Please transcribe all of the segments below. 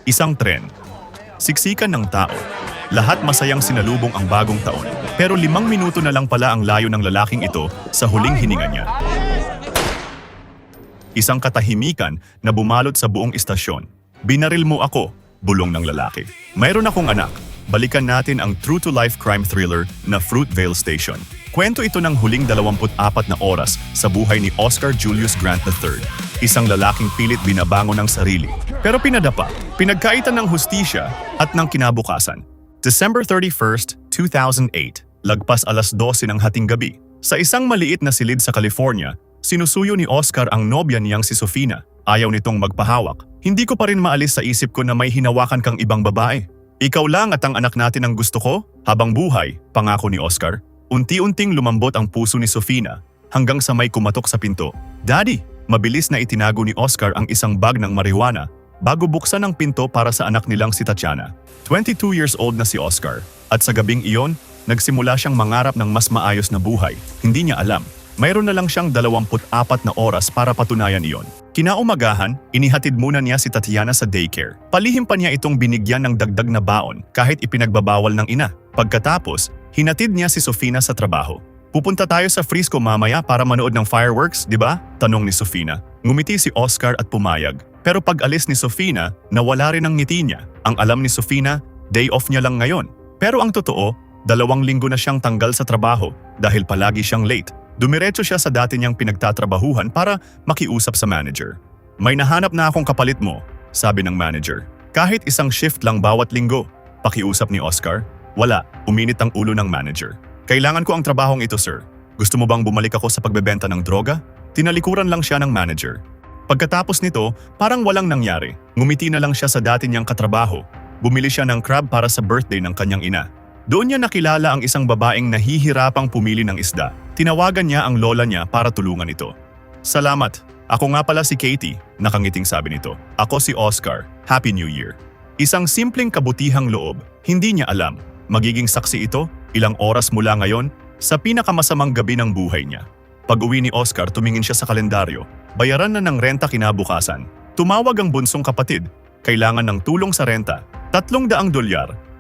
Isang tren. Siksikan ng tao. Lahat masayang sinalubong ang bagong taon. Pero 5 minuto na lang pala ang layo ng lalaking ito sa huling hininga niya. Isang katahimikan na bumalot sa buong istasyon. Binaril mo ako, bulong ng lalaki. Mayroon akong anak. Balikan natin ang true-to-life crime thriller na Fruitvale Station. Kwento ito ng huling 24 na oras sa buhay ni Oscar Julius Grant III. Isang lalaking pilit binabangon ng sarili, pero pinadapa, pinagkaitan ng hustisya at ng kinabukasan. December 31st, 2008, lagpas 12:00 ng hating gabi. Sa isang maliit na silid sa California, sinusuyo ni Oscar ang nobya niyang si Sofina. Ayaw nitong magpahawak. Hindi ko pa rin maalis sa isip ko na may hinawakan kang ibang babae. Ikaw lang at ang anak natin ang gusto ko, habang buhay, pangako ni Oscar. Unti-unting lumambot ang puso ni Sofina hanggang sa may kumatok sa pinto. Daddy! Mabilis na itinago ni Oscar ang isang bag ng marijuana bago buksan ang pinto para sa anak nilang si Tatiana. 22 years old na si Oscar at sa gabing iyon, nagsimula siyang mangarap ng mas maayos na buhay. Hindi niya alam. Mayroon na lang siyang 24 na oras para patunayan iyon. Kinaumagahan, inihatid muna niya si Tatiana sa daycare. Palihim pa niya itong binigyan ng dagdag na baon kahit ipinagbabawal ng ina. Pagkatapos, hinatid niya si Sofina sa trabaho. Pupunta tayo sa Frisco mamaya para manood ng fireworks, di ba? Tanong ni Sofina. Ngumiti si Oscar at pumayag. Pero pag alis ni Sofina, nawala rin ang ngiti niya. Ang alam ni Sofina, day off niya lang ngayon. Pero ang totoo, 2 linggo na siyang tanggal sa trabaho dahil palagi siyang late. Dumiretso siya sa dati niyang pinagtatrabahuhan para makiusap sa manager. May nahanap na akong kapalit mo, sabi ng manager. Kahit isang shift lang bawat linggo. Pakiusap ni Oscar. Wala, uminit ang ulo ng manager. Kailangan ko ang trabahong ito, sir. Gusto mo bang bumalik ako sa pagbebenta ng droga? Tinalikuran lang siya ng manager. Pagkatapos nito, parang walang nangyari. Ngumiti na lang siya sa dati niyang katrabaho. Bumili siya ng crab para sa birthday ng kanyang ina. Doon niya nakilala ang isang babaeng nahihirapang pumili ng isda. Tinawagan niya ang lola niya para tulungan ito. Salamat. Ako nga pala si Katie, nakangiting sabi nito. Ako si Oscar. Happy New Year. Isang simpleng kabutihang loob. Hindi niya alam. Magiging saksi ito, ilang oras mula ngayon, sa pinakamasamang gabi ng buhay niya. Pag-uwi ni Oscar, tumingin siya sa kalendaryo. Bayaran na ng renta kinabukasan. Tumawag ang bunsong kapatid. Kailangan ng tulong sa renta. $300.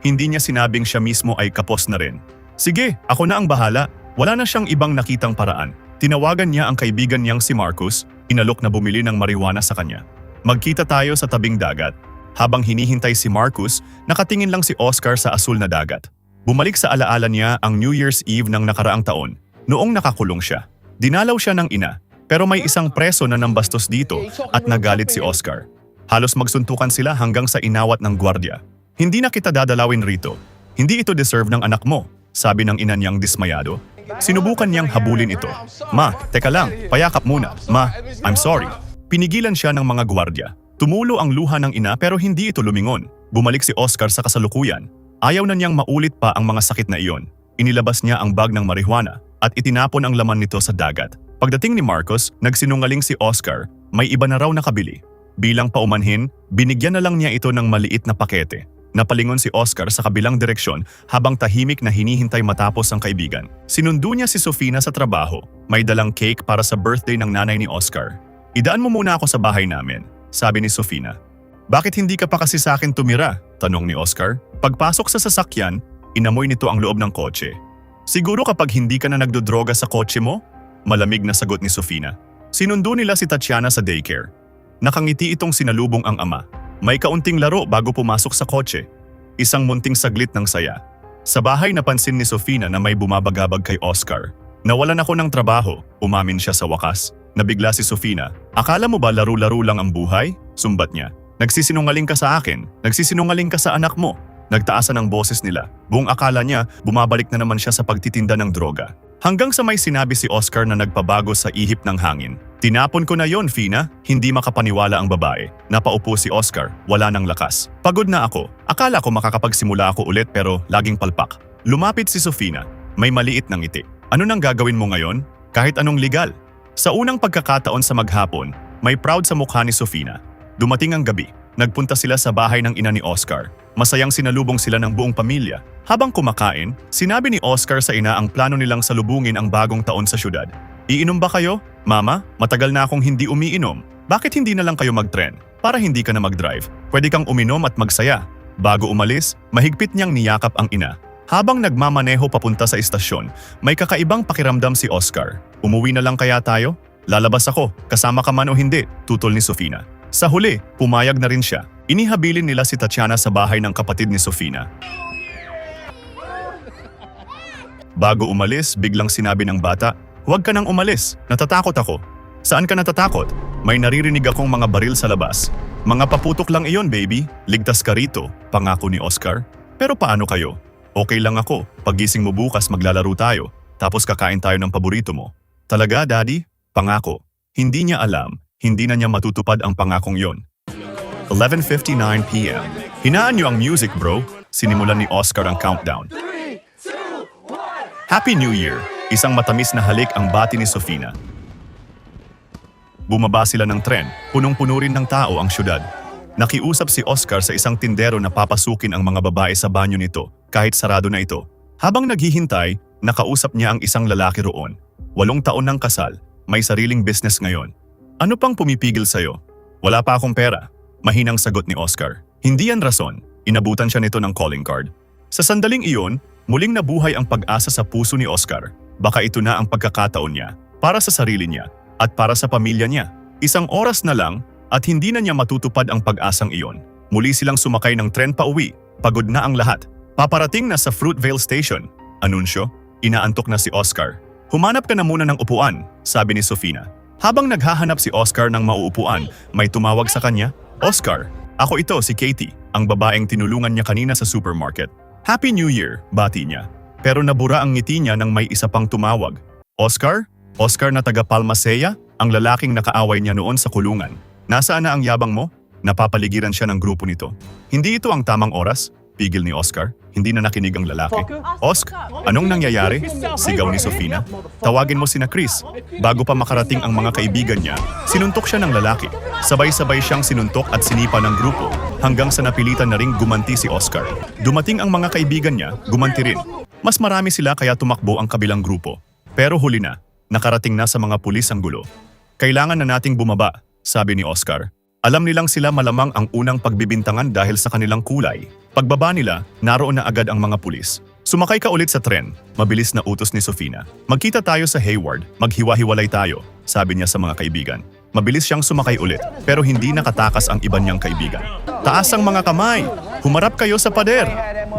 Hindi niya sinabing siya mismo ay kapos na rin. Sige, ako na ang bahala. Wala na siyang ibang nakitang paraan. Tinawagan niya ang kaibigan niyang si Marcus, inalok na bumili ng marijuana sa kanya. Magkita tayo sa tabing dagat. Habang hinihintay si Marcus, nakatingin lang si Oscar sa asul na dagat. Bumalik sa alaala niya ang New Year's Eve ng nakaraang taon, noong nakakulong siya. Dinalaw siya ng ina, pero may isang preso na nambastos dito at nagalit si Oscar. Halos magsuntukan sila hanggang sa inawat ng gwardiya. Hindi na kita dadalawin rito. Hindi ito deserve ng anak mo, sabi ng ina niyang dismayado. Sinubukan niyang habulin ito. Ma, teka lang, payakap muna. Ma, I'm sorry. Pinigilan siya ng mga gwardiya. Tumulo ang luha ng ina pero hindi ito lumingon. Bumalik si Oscar sa kasalukuyan. Ayaw na niyang maulit pa ang mga sakit na iyon. Inilabas niya ang bag ng marijuana at itinapon ang laman nito sa dagat. Pagdating ni Marcos, nagsinungaling si Oscar, may iba na raw nakabili. Bilang paumanhin, binigyan na lang niya ito ng maliit na pakete. Napalingon si Oscar sa kabilang direksyon habang tahimik na hinihintay matapos ang kaibigan. Sinundo niya si Sofina sa trabaho. May dalang cake para sa birthday ng nanay ni Oscar. Idaan mo muna ako sa bahay namin, sabi ni Sofina. Bakit hindi ka pa kasi sa akin tumira? Tanong ni Oscar. Pagpasok sa sasakyan, inamoy nito ang loob ng kotse. Siguro kapag hindi ka na nagdodroga sa kotse mo? Malamig na sagot ni Sofina. Sinundo nila si Tatiana sa daycare. Nakangiti itong sinalubong ang ama. May kaunting laro bago pumasok sa kotse. Isang munting saglit ng saya. Sa bahay napansin ni Sofina na may bumabagabag kay Oscar. Nawalan ako ng trabaho, umamin siya sa wakas. Nabigla si Sofina. Akala mo ba laro-laro lang ang buhay? Sumbat niya. Nagsisinungaling ka sa akin, nagsisinungaling ka sa anak mo. Nagtaasan ang boses nila. Buong akala niya, bumabalik na naman siya sa pagtitinda ng droga. Hanggang sa may sinabi si Oscar na nagpabago sa ihip ng hangin. Tinapon ko na yon, Fina. Hindi makapaniwala ang babae. Napaupo si Oscar, wala ng lakas. Pagod na ako. Akala ko makakapagsimula ako ulit pero laging palpak. Lumapit si Sofina. May maliit na ngiti. Ano nang gagawin mo ngayon? Kahit anong legal. Sa unang pagkakataon sa maghapon, may proud sa mukha ni Sofina. Dumating ang gabi. Nagpunta sila sa bahay ng ina ni Oscar. Masayang sinalubong sila ng buong pamilya. Habang kumakain, sinabi ni Oscar sa ina ang plano nilang salubungin ang bagong taon sa syudad. Iinom ba kayo? Mama, matagal na akong hindi umiinom. Bakit hindi na lang kayo mag-tren? Para hindi ka na mag-drive, pwede kang uminom at magsaya. Bago umalis, mahigpit niyang niyakap ang ina. Habang nagmamaneho papunta sa istasyon, may kakaibang pakiramdam si Oscar. Umuwi na lang kaya tayo? Lalabas ako, kasama ka man o hindi, tutol ni Sofina. Sa huli, pumayag na rin siya. Inihabilin nila si Tatiana sa bahay ng kapatid ni Sofina. Bago umalis, biglang sinabi ng bata, "Huwag ka nang umalis, natatakot ako." "Saan ka natatakot? May naririnig akong mga baril sa labas." "Mga paputok lang iyon, baby. Ligtas ka rito," pangako ni Oscar. "Pero paano kayo?" "Okay lang ako. Pagising mo bukas maglalaro tayo, tapos kakain tayo ng paborito mo." "Talaga, Daddy?" Pangako. Hindi niya alam, hindi na niya matutupad ang pangakong yon. 11:59 p.m. "Hinaan niyo ang music, bro." Sinimulan ni Oscar ang countdown. "Happy New Year!" Isang matamis na halik ang bati ni Sofina. Bumaba sila ng tren, punong-puno rin ng tao ang syudad. Nakiusap si Oscar sa isang tindero na papasukin ang mga babae sa banyo nito kahit sarado na ito. Habang naghihintay, nakausap niya ang isang lalaki roon. 8 taon ng kasal, may sariling business ngayon. "Ano pang pumipigil sa'yo?" "Wala pa akong pera," mahinang sagot ni Oscar. Hindi yan rason, inabutan siya nito ng calling card. Sa sandaling iyon, muling nabuhay ang pag-asa sa puso ni Oscar. Baka ito na ang pagkakataon niya, para sa sarili niya, at para sa pamilya niya. Isang oras na lang, at hindi na niya matutupad ang pag-asang iyon. Muli silang sumakay ng tren pauwi, pagod na ang lahat. Paparating na sa Fruitvale Station. Anunsyo, inaantok na si Oscar. "Humanap ka na muna ng upuan," sabi ni Sofina. Habang naghahanap si Oscar ng mauupuan, may tumawag sa kanya. "Oscar, ako ito si Katie, ang babaeng tinulungan niya kanina sa supermarket." "Happy New Year," bati niya. Pero nabura ang ngiti niya nang may isa pang tumawag. "Oscar? Oscar na taga Palmasea, ang lalaking nakaaway niya noon sa kulungan. Nasaan na ang yabang mo?" Napapaligiran siya ng grupo nito. "Hindi ito ang tamang oras," pigil ni Oscar. Hindi na nakinig ang lalaki. "Osk, anong nangyayari?" sigaw ni Sofina. "Tawagin mo sina Chris." Bago pa makarating ang mga kaibigan niya, sinuntok siya ng lalaki. Sabay-sabay siyang sinuntok at sinipa ng grupo hanggang sa napilitan na ring gumanti si Oscar. Dumating ang mga kaibigan niya, gumanti rin. Mas marami sila kaya tumakbo ang kabilang grupo. Pero huli na, nakarating na sa mga pulis ang gulo. "Kailangan na nating bumaba," sabi ni Oscar. Alam nilang sila malamang ang unang pagbibintangan dahil sa kanilang kulay. Pagbaba nila, naroon na agad ang mga pulis. "Sumakay ka ulit sa tren," mabilis na utos ni Sofina. "Magkita tayo sa Hayward, maghiwa-hiwalay tayo," sabi niya sa mga kaibigan. Mabilis siyang sumakay ulit, pero hindi nakatakas ang iba niyang kaibigan. "Taas ang mga kamay! Humarap kayo sa pader!"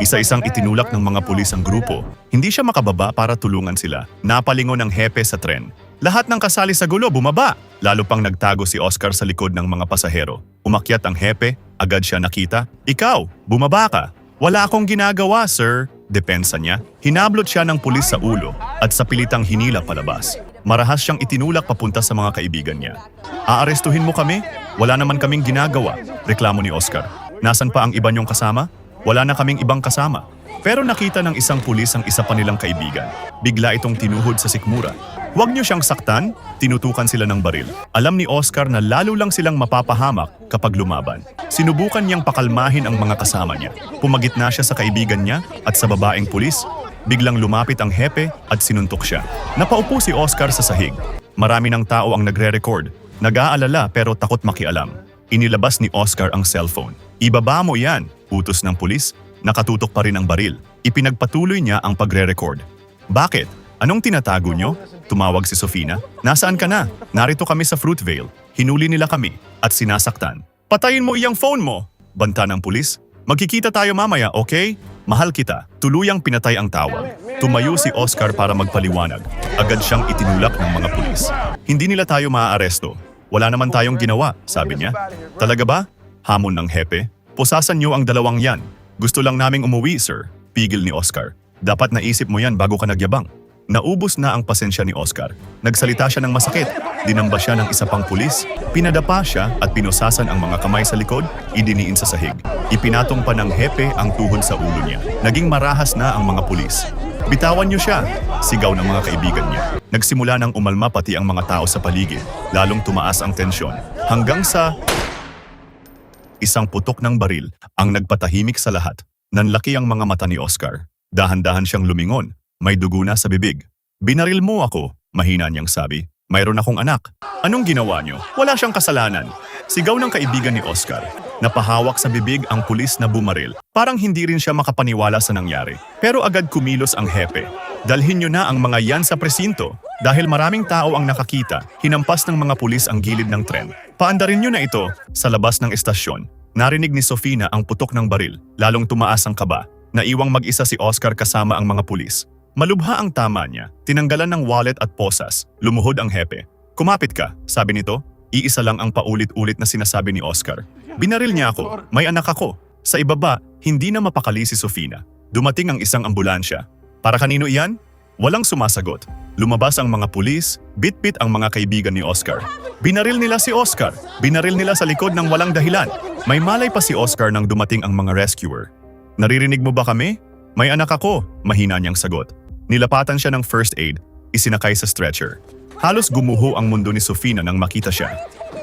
Isa-isang itinulak ng mga pulis ang grupo. Hindi siya makababa para tulungan sila. Napalingon ang hepe sa tren. Lahat ng kasali sa gulo bumaba! Lalo pang nagtago si Oscar sa likod ng mga pasahero. Umakyat ang hepe, agad siya nakita. "Ikaw, bumaba ka!" "Wala akong ginagawa, sir," depensa niya. Hinablot siya ng pulis sa ulo at sa pilitang hinila palabas. Marahas siyang itinulak papunta sa mga kaibigan niya. "Aarestuhin mo kami? Wala naman kaming ginagawa," reklamo ni Oscar. "Nasan pa ang iba niyong kasama?" "Wala na kaming ibang kasama." Pero nakita ng isang pulis ang isa pa nilang kaibigan. Bigla itong tinuhod sa sikmura. "Huwag niyo siyang saktan," tinutukan sila ng baril. Alam ni Oscar na lalo lang silang mapapahamak kapag lumaban. Sinubukan niyang pakalmahin ang mga kasama niya. Pumagitna siya sa kaibigan niya at sa babaeng pulis. Biglang lumapit ang hepe at sinuntok siya. Napaupo si Oscar sa sahig. Marami ng tao ang nagre-record. Nag-aalala pero takot makialam. Inilabas ni Oscar ang cellphone. "Ibaba mo yan," utos ng pulis. Nakatutok pa rin ang baril. Ipinagpatuloy niya ang pagre-record. "Bakit? Anong tinatago niyo?" Tumawag si Sofina. "Nasaan ka na? Narito kami sa Fruitvale. Hinuli nila kami at sinasaktan." "Patayin mo iyang phone mo!" banta ng pulis. "Magkikita tayo mamaya, okay? Mahal kita." Tuluyang pinatay ang tawag. Tumayo si Oscar para magpaliwanag. Agad siyang itinulak ng mga pulis. "Hindi nila tayo maaaresto. Wala naman tayong ginawa," sabi niya. "Talaga ba?" Hamon ng hepe. "Pusasan niyo ang dalawang yan. Gusto lang naming umuwi, sir," pigil ni Oscar. "Dapat naisip mo yan bago ka nagyabang." Naubos na ang pasensya ni Oscar. Nagsalita siya ng masakit. Dinamba siya ng isa pang pulis. Pinadapa siya at pinusasan ang mga kamay sa likod, idiniin sa sahig. Ipinatong pa ng hepe ang tuhod sa ulo niya. Naging marahas na ang mga pulis. "Bitawan niyo siya!" sigaw ng mga kaibigan niya. Nagsimula ng umalma pati ang mga tao sa paligid. Lalong tumaas ang tensyon. Hanggang sa isang putok ng baril ang nagpatahimik sa lahat. Nanlaki ang mga mata ni Oscar. Dahan-dahan siyang lumingon. May dugo na sa bibig. "Binaril mo ako," mahina niyang sabi. Mayroon akong anak. Anong ginawa niyo? Wala siyang kasalanan. Sigaw ng kaibigan ni Oscar. Napahawak sa bibig ang pulis na bumaril. Parang hindi rin siya makapaniwala sa nangyari. Pero agad kumilos ang hepe. Dalhin niyo na ang mga yan sa presinto. Dahil maraming tao ang nakakita, hinampas ng mga pulis ang gilid ng tren. Paandarin niyo na ito sa labas ng estasyon. Narinig ni Sofina ang putok ng baril. Lalong tumaas ang kaba. Naiwang mag-isa si Oscar kasama ang mga pulis. Malubha ang tama niya. Tinanggalan ng wallet at posas. Lumuhod ang hepe. Kumapit ka, sabi nito. Iisa lang ang paulit-ulit na sinasabi ni Oscar. Binaril niya ako. May anak ako. Sa ibaba, hindi na mapakali si Sofina. Dumating ang isang ambulansya. Para kanino iyan? Walang sumasagot. Lumabas ang mga pulis, bit-bit ang mga kaibigan ni Oscar. Binaril nila si Oscar. Binaril nila sa likod ng walang dahilan. May malay pa si Oscar nang dumating ang mga rescuer. Naririnig mo ba kami? May anak ako, mahina niyang sagot. Nilapatan siya ng first aid, isinakay sa stretcher. Halos gumuho ang mundo ni Sofina nang makita siya.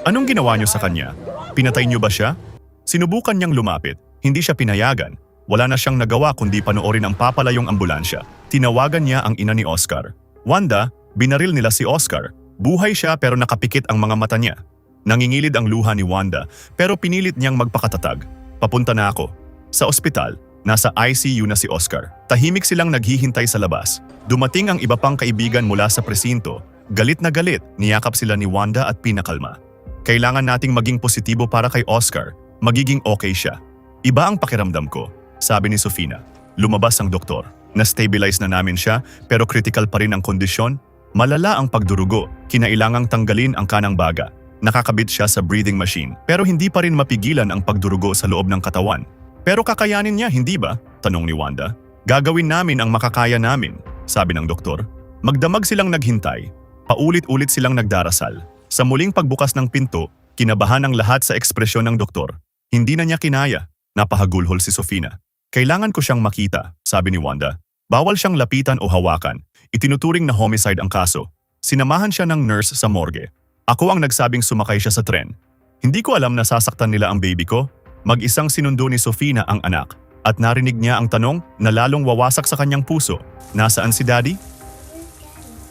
Anong ginawa niyo sa kanya? Pinatay niyo ba siya? Sinubukan niyang lumapit, hindi siya pinayagan. Wala na siyang nagawa kundi panoorin ang papalayong ambulansya. Tinawagan niya ang ina ni Oscar. Wanda, binaril nila si Oscar. Buhay siya pero nakapikit ang mga mata niya. Nangingilid ang luha ni Wanda pero pinilit niyang magpakatatag. Papunta na ako. Sa ospital, nasa ICU na si Oscar. Tahimik silang naghihintay sa labas. Dumating ang iba pang kaibigan mula sa presinto. Galit na galit, niyakap sila ni Wanda at pinakalma. Kailangan nating maging positibo para kay Oscar. Magiging okay siya. Iba ang pakiramdam ko, sabi ni Sofina. Lumabas ang doktor. Na-stabilize na namin siya pero critical pa rin ang kondisyon. Malala ang pagdurugo. Kinailangang tanggalin ang kanang baga. Nakakabit siya sa breathing machine pero hindi pa rin mapigilan ang pagdurugo sa loob ng katawan. Pero kakayanin niya, hindi ba? Tanong ni Wanda. Gagawin namin ang makakaya namin, sabi ng doktor. Magdamag silang naghintay. Paulit-ulit silang nagdarasal. Sa muling pagbukas ng pinto, kinabahan ang lahat sa ekspresyon ng doktor. Hindi na niya kinaya. Napahagulhol si Sofina. Kailangan ko siyang makita, sabi ni Wanda. Bawal siyang lapitan o hawakan. Itinuturing na homicide ang kaso. Sinamahan siya ng nurse sa morgue. Ako ang nagsabing sumakay siya sa tren. Hindi ko alam na sasaktan nila ang baby ko. Mag-isang sinundo ni Sofina ang anak. At narinig niya ang tanong na lalong wawasak sa kanyang puso. Nasaan si Daddy?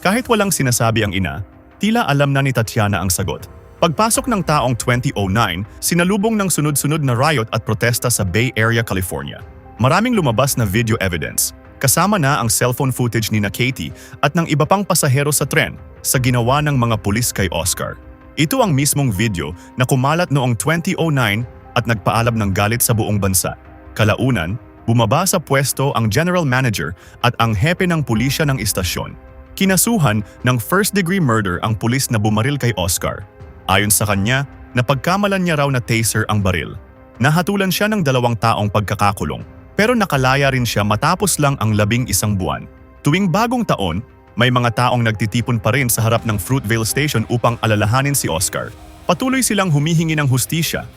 Kahit walang sinasabi ang ina, tila alam na ni Tatiana ang sagot. Pagpasok ng taong 2009, sinalubong ng sunod-sunod na riot at protesta sa Bay Area, California. Maraming lumabas na video evidence, kasama na ang cellphone footage ni Katie at ng iba pang pasahero sa tren sa ginawa ng mga pulis kay Oscar. Ito ang mismong video na kumalat noong 2009 at nagpaalab ng galit sa buong bansa. Kalaunan, bumaba sa pwesto ang general manager at ang hepe ng pulisya ng istasyon. Kinasuhan ng first-degree murder ang pulis na bumaril kay Oscar. Ayon sa kanya, napagkamalan niya raw na taser ang baril. Nahatulan siya ng 2 taong pagkakakulong, pero nakalaya rin siya matapos lang ang 11 buwan. Tuwing bagong taon, may mga taong nagtitipon pa rin sa harap ng Fruitvale Station upang alalahanin si Oscar. Patuloy silang humihingi ng hustisya,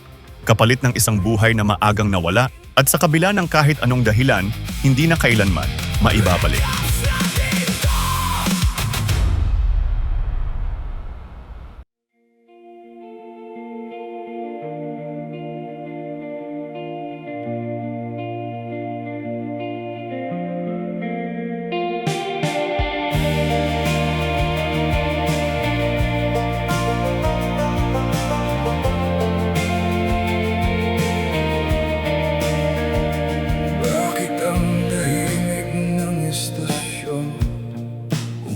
kapalit ng isang buhay na maagang nawala at sa kabila ng kahit anong dahilan, hindi na kailanman maibabalik.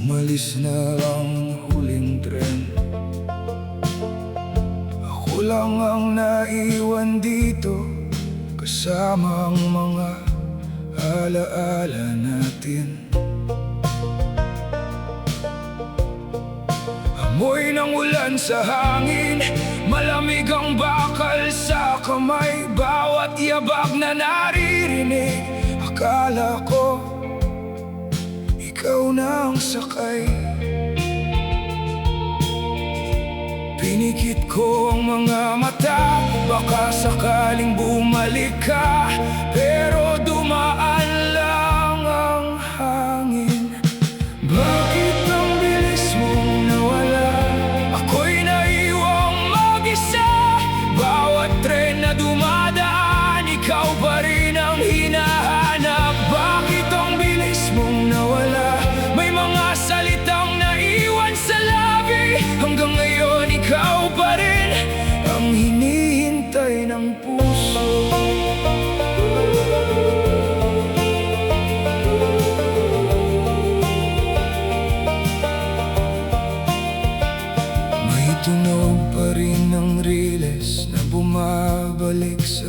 Umalis na ang huling tren. Ako lang ang naiwan dito, kasama ang mga alaala natin. Amoy ng ulan sa hangin, malamig ang bakal sa kamay. Bawat yabag na naririnig, akala ko ikaw na ang sakay. Pinikit ko ang mga mata, baka sakaling bumalik ka. Pero dumaan lang ang hangin. Bakit ang bilis mong nawala? Ako'y naiwang mag-isa. Bawat tren na dumadaan, ikaw pa rin ang hinahanap. Bakit ang bilis mong nawala? May mga salitang naiwan sa labi, rin ng riles na bumabalik sa